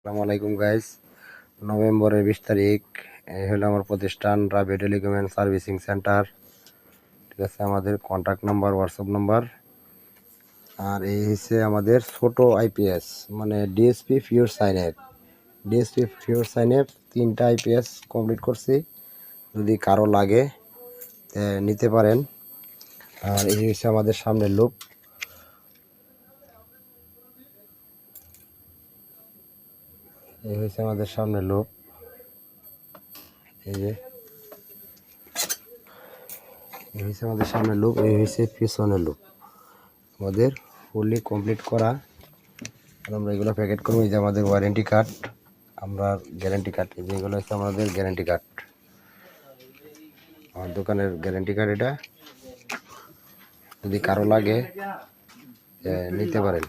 আসসালামু আলাইকুম গাইস। নভেম্বরের 20 তারিখ এই হলো আমার প্রতিষ্ঠান রাবি টেলিকম অ্যান্ড সার্ভিসিং সেন্টার। ঠিক আছে, আমাদের কন্ট্যাক্ট নাম্বার, হোয়াটসঅ্যাপ নাম্বার। আর এই হচ্ছে আমাদের ছোট আইপিএস, মানে DSP pure sine app. DSP pure sine app 3টা আইপিএস কমপ্লিট করছি, যদি কারো লাগে নিতে পারেন। আর এই হচ্ছে আমাদের সামনের লুক, এই হচ্ছে আমাদের সামনের লুক। এই যে এই হচ্ছে আমাদের সামনের লুক, এই হচ্ছে পিছনের লুক। আমাদের ফুললি কমপ্লিট করা। আমরা এগুলো প্যাকেট করবো। এই যে আমাদের ওয়ারেন্টি কার্ড, আমরা গ্যারেন্টি কার্ড, এই যেগুলো হচ্ছে আমাদের গ্যারেন্টি কার্ড, আমার দোকানের গ্যারেন্টি কার্ড। এটা যদি কারো লাগে নিতে পারেন।